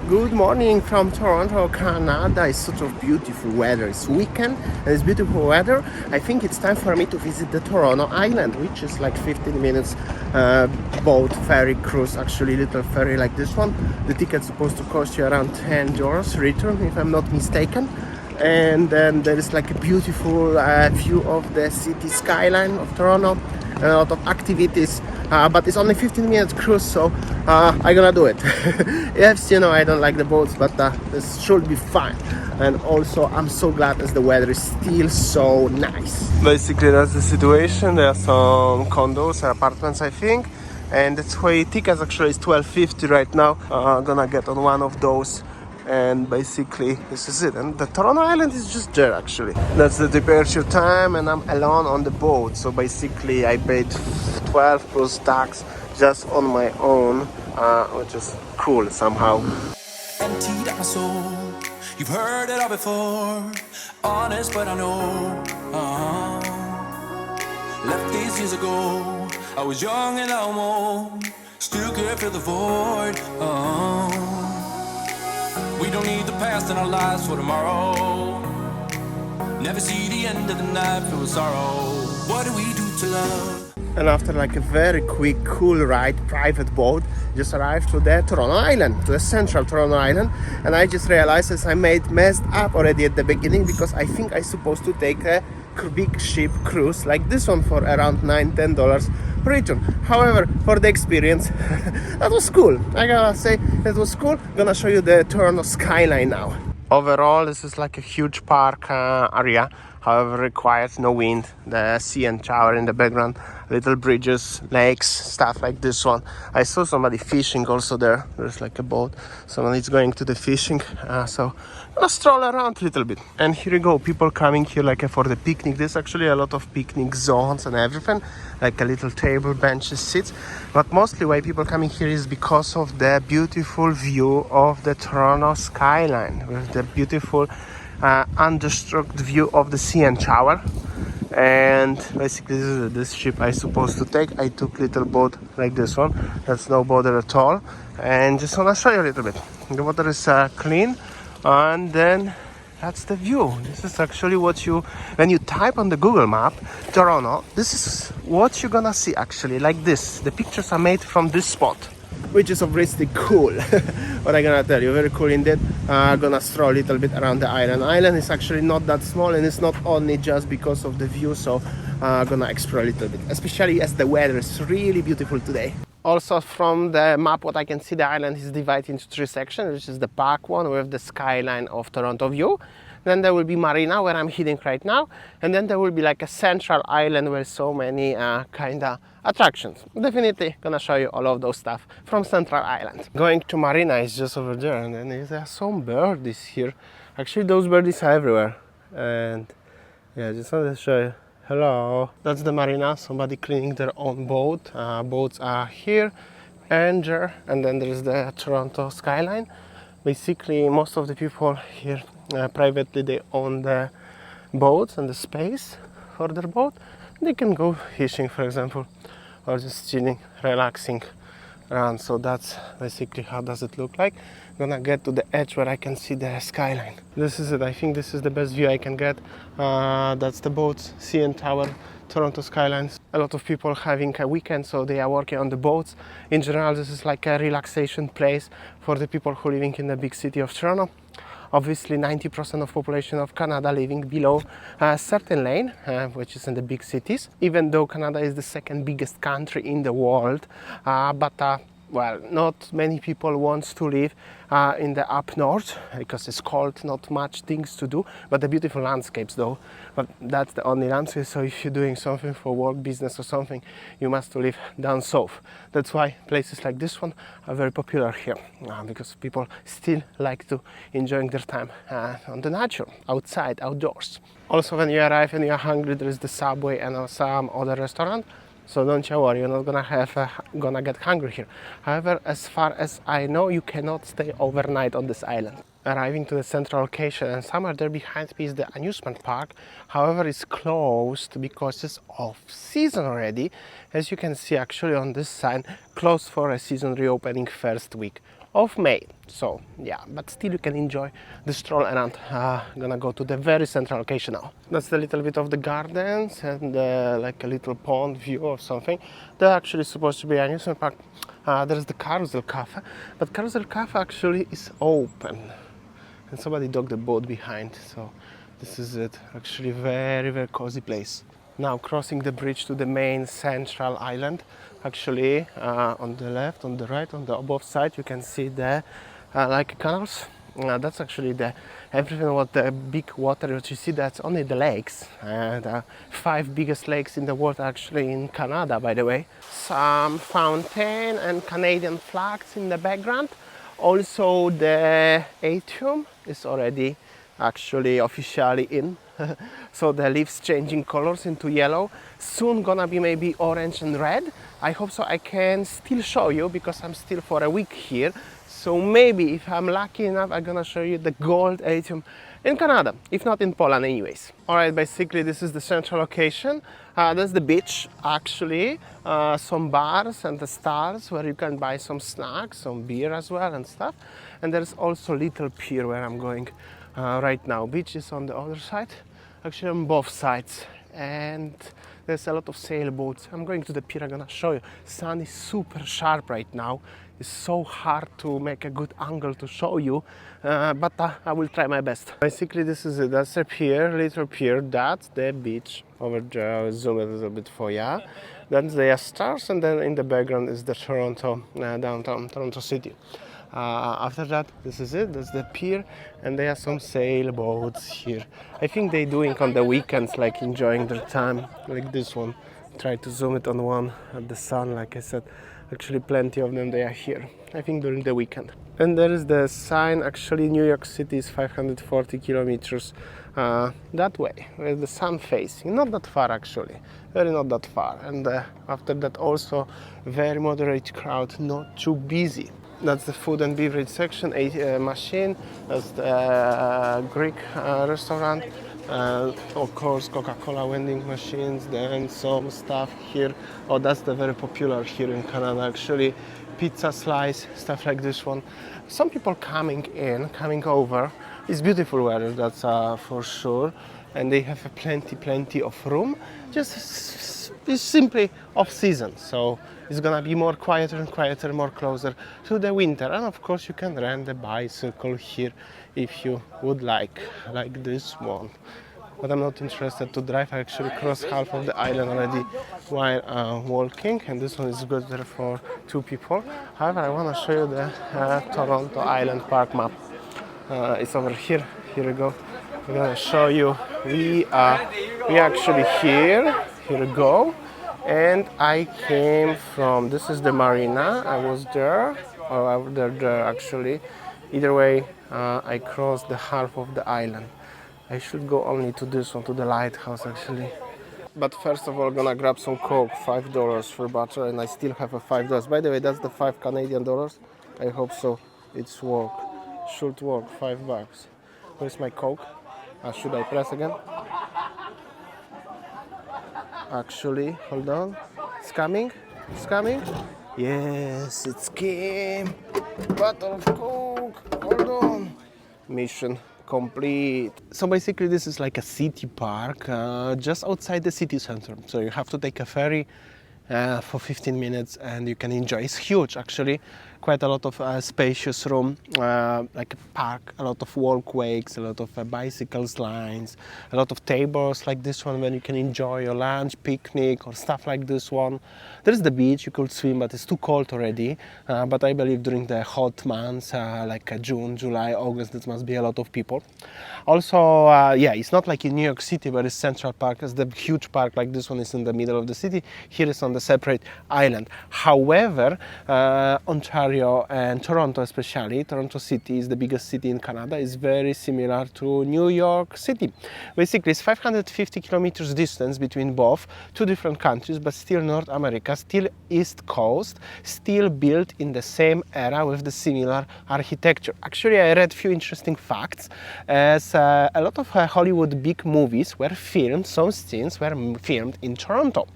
Good morning from Toronto, Canada. It's such a beautiful weather. It's weekend and it's beautiful weather. I think it's time for me to visit the Toronto Island, which is like 15 minutes boat ferry cruise, actually little ferry like this one. The ticket's supposed to cost you around €10 return, if I'm not mistaken. And then there is like a beautiful view of the city skyline of Toronto, and a lot of activities, but it's only 15 minutes cruise, so I'm gonna do it. Yes, I don't like the boats, but this should be fine. And also I'm so glad as the weather is still so nice. Basically that's the situation. There are some condos or apartments, I think, and that's why tickets actually is $12.50 right now. Gonna get on one of those, and basically this is it. And the Toronto Island is just there actually. That's the departure time, and I'm alone on the boat, so basically I paid 12 plus tax just on my own, which is cool somehow. Emptied out my soul, you've heard it all before. Honest but I know, left these years ago. I was young and I'm old, still could feel the void. We don't need the past in our lives for tomorrow. Never see the end of the night filled with sorrow. What do we do to love? And after like a very quick, cool ride, private boat, just arrived to the Toronto Island, to the central Toronto Island. And I just realized as I messed up already at the beginning, because I think I'm supposed to take a big ship cruise like this one for around $9-10 return. However, for the experience, that was cool. I gotta say, that was cool. Gonna show you the Toronto skyline now. Overall, this is like a huge park area. However, requires no wind, the sea and shower in the background, little bridges, lakes, stuff like this one. I saw somebody fishing also there. There's like a boat. Someone is going to the fishing, so I'm gonna stroll around a little bit. And here you go, people coming here like for the picnic. There's actually a lot of picnic zones and everything, like a little table, benches, seats. But mostly why people coming here is because of the beautiful view of the Toronto skyline, with the beautiful undisturbed view of the sea and shower. And basically this is this ship I supposed to take. I took little boat like this one. That's no bother at all. And just wanna show you a little bit. The water is clean, and then that's the view. This is actually what when you type on the Google map Toronto, this is what you're gonna see actually, like this. The pictures are made from this spot, which is obviously cool. What I'm gonna tell you, very cool indeed. Gonna stroll a little bit around the island. Island is actually not that small, and it's not only just because of the view, so gonna explore a little bit, especially as the weather is really beautiful today. Also from the map, what I can see, the island is divided into three sections, which is the park one with the skyline of Toronto view. Then there will be Marina, where I'm heading right now. And then there will be like a central island where so many kinda attractions. Definitely gonna show you all of those stuff from Central Island. Going to Marina is just over there, and then there are some birdies here. Actually, those birdies are everywhere. And yeah, just wanted to show you. Hello. That's the Marina, somebody cleaning their own boat. Boats are here and there. And then there's the Toronto skyline. Basically, most of the people here privately, they own the boats and the space for their boat. They can go fishing, for example, or just chilling, relaxing around. So that's basically how does it look like. I'm gonna get to the edge where I can see the skyline. This is it. I think this is the best view I can get. That's the boats, sea and tower, Toronto skylines. A lot of people having a weekend, so they are working on the boats. In general, this is like a relaxation place for the people who are living in the big city of Toronto. Obviously, 90% of population of Canada living below a certain lane, which is in the big cities. Even though Canada is the second biggest country in the world, well, not many people want to live in the up north because it's cold, not much things to do, but the beautiful landscapes though. But that's the only landscape, so if you're doing something for work, business or something, you must live down south. That's why places like this one are very popular here, because people still like to enjoying their time on the nature, outside, outdoors. Also, when you arrive and you're hungry, there is the Subway and some other restaurant. So don't you worry, you're not gonna get hungry here. However, as far as I know, you cannot stay overnight on this island. Arriving to the central location, and somewhere there behind me is the amusement park. However, it's closed because it's off season already. As you can see actually on this sign, closed for a season reopening first week of May. So yeah, but still you can enjoy the stroll around. Gonna go to the very central location now. That's a little bit of the gardens and like a little pond view or something. They're actually supposed to be an amusement park. There's the Carousel Cafe, but Carousel Cafe actually is open. And somebody docked the boat behind, so this is it. Actually very, very cozy place. Now crossing the bridge to the main central island. Actually on the left, on the right, on the above side you can see the like canals. That's actually the everything what the big water that you see. That's only the lakes, and 5 biggest lakes in the world actually in Canada, by the way. Some fountain and Canadian flags in the background. Also the atrium is already actually officially in. So the leaves changing colors into yellow. Soon gonna be maybe orange and red. I hope so I can still show you because I'm still for a week here. So maybe if I'm lucky enough, I'm gonna show you the gold atrium in Canada, if not in Poland anyways. Alright, basically this is the central location. That's the beach actually. Some bars and the stars where you can buy some snacks, some beer as well and stuff. And there's also little pier where I'm going right now. Beach is on the other side, actually on both sides. And there's a lot of sailboats. I'm going to the pier, I'm gonna show you. Sun is super sharp right now. It's so hard to make a good angle to show you, but I will try my best. Basically this is it, that's a pier, little pier, that's the beach over there. I'll zoom it a little bit for ya. Then there are stars, and then in the background is the Toronto, downtown Toronto city. After that, this is it, that's the pier, and there are some sailboats here. I think they're doing on the weekends, like enjoying their time, like this one. Try to zoom it on one at the sun, like I said. Actually plenty of them, they are here, I think during the weekend. And there is the sign, actually New York City is 540 kilometers that way, where the sun facing, not that far actually, very not that far. And after that also very moderate crowd, not too busy. That's the food and beverage section, machine, that's the Greek restaurant. Of course Coca-Cola vending machines, then some stuff here. Oh, that's the very popular here in Canada actually, pizza slice, stuff like this one. Some people coming over. It's beautiful weather, that's for sure, and they have plenty of room. Just it's simply off season, so it's gonna be more quieter and quieter, more closer to the winter. And of course you can rent a bicycle here if you would like this one. But I'm not interested to drive. I actually crossed half of the island already while walking, and this one is good there for 2 people. However, I want to show you the Toronto Island Park map. It's over here. Here we go. I'm gonna show you. We actually here. Here we go. And I came from. This is the Marina. I was there, or I was there actually. Either way, I crossed the half of the island. I should go only to this one, to the lighthouse actually. But first of all, gonna grab some Coke, $5 for butter, and I still have a $5. By the way, that's the 5 Canadian dollars. I hope so. It's work. Should work. $5. Where's my Coke? Should I press again? Actually, hold on. It's coming. It's coming. Yes, it's came. Bottle of Coke. Hold on. Mission complete. So basically this is like a city park just outside the city center. So you have to take a ferry for 15 minutes and you can enjoy. It's huge actually, quite a lot of spacious room, like a park, a lot of walkways, a lot of bicycles lines, a lot of tables like this one when you can enjoy your lunch, picnic or stuff like this one. There's the beach, you could swim, but it's too cold already. But I believe during the hot months like June, July, August, there must be a lot of people. Also, yeah, it's not like in New York City where it's Central Park. It's the huge park like this one is in the middle of the city. Here is on the separate island. However, Ontario and Toronto especially, Toronto City is the biggest city in Canada, is very similar to New York City. Basically, it's 550 kilometers distance between both, 2 different countries, but still North America, still East Coast, still built in the same era with the similar architecture. Actually, I read a few interesting facts, as a lot of Hollywood big movies were filmed, some scenes were filmed in Toronto,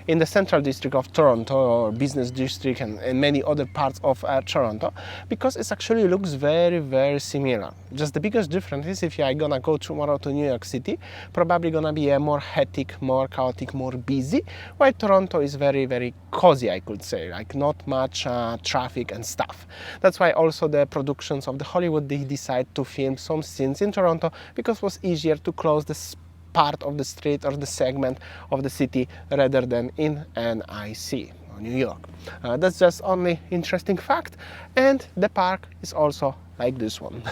in the central district of Toronto, or business district, and many other parts of Toronto, because it actually looks very, very similar. Just the biggest difference is if you are gonna go tomorrow to New York City, probably gonna be a more hectic, more chaotic, more busy, while Toronto is very, very cozy, I could say, like not much traffic and stuff. That's why also the productions of the Hollywood, they decide to film some scenes in Toronto because it was easier to close this part of the street or the segment of the city rather than in NIC, or New York. That's just only interesting fact, and the park is also like this one.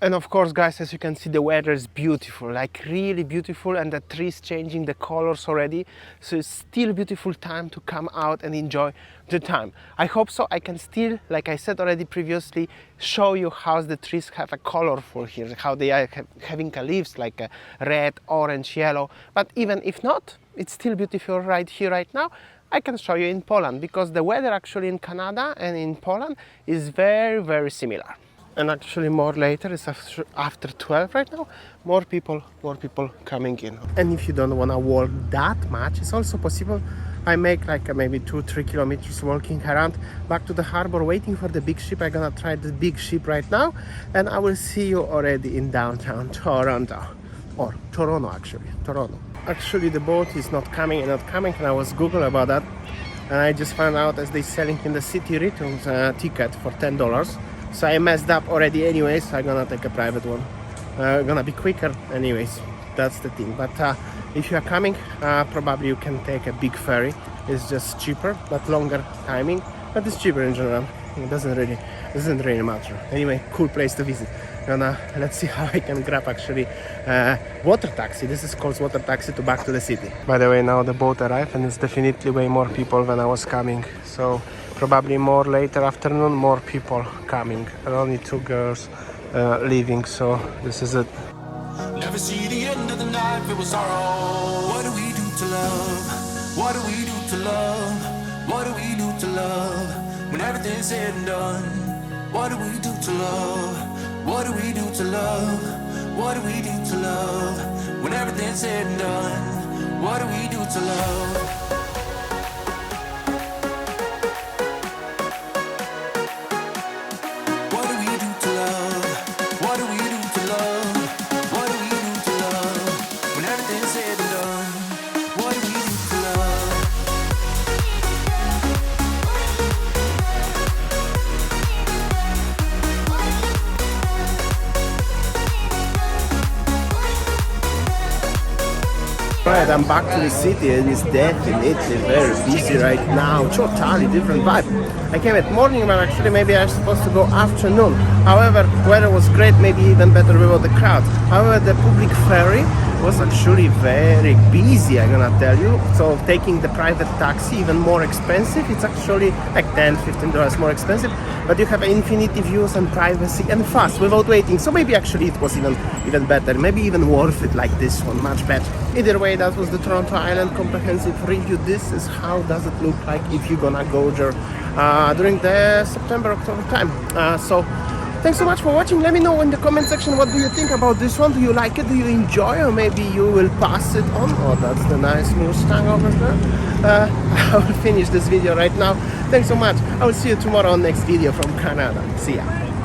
And of course, guys, as you can see, the weather is beautiful, like really beautiful, and the trees changing the colors already, so it's still a beautiful time to come out and enjoy the time. I hope so I can still, like I said already previously, show you how the trees have a colorful here, how they are having leaves like a red, orange, yellow. But even if not, it's still beautiful right here, right now. I can show you in Poland, because the weather actually in Canada and in Poland is very, very similar. And actually more later, it's after 12 right now, more people coming in. And if you don't want to walk that much, it's also possible. I make like maybe 2-3 kilometers walking around back to the harbor, waiting for the big ship. I'm gonna try the big ship right now, and I will see you already in downtown Toronto, or Toronto actually, Toronto. Actually the boat is not coming, and I was Googling about that, and I just found out as they selling in the city returns ticket for $10. So I messed up already anyways, so I'm gonna take a private one. Gonna be quicker anyways, that's the thing. But if you are coming, probably you can take a big ferry. It's just cheaper, but longer timing, but it's cheaper in general. It doesn't really matter. Anyway, cool place to visit. And let's see how I can grab actually water taxi. This is called water taxi to back to the city. By the way, now the boat arrived, and it's definitely way more people than I was coming. So probably more later afternoon, more people coming, and only 2 girls leaving. So this is it. Never see the end of the night filled with sorrow. What do we do to love? What do we do to love? What do we do to love? When everything's said and done, what do we do to love? What do we do to love? What do we do to love? When everything's said and done, what do we do to love? Right, I'm back to the city, and it's definitely very busy right now. Totally different vibe. I came at morning, but actually maybe I was supposed to go afternoon. However, weather was great, maybe even better without the crowd. However, the public ferry was actually very busy, I'm gonna tell you. So taking the private taxi, even more expensive. It's actually like $10-15 more expensive, but you have infinity views and privacy and fast without waiting. So maybe actually it was even better, maybe even worth it like this one, much better. Either way, that was the Toronto Island comprehensive review. This is how does it look like if you're gonna go there during the September-October time. So thanks so much for watching. Let me know in the comment section what do you think about this one. Do you like it? Do you enjoy? Or maybe you will pass it on. Oh, that's the nice Mustang over there. I will finish this video right now. Thanks so much. I will see you tomorrow on next video from Canada. See ya.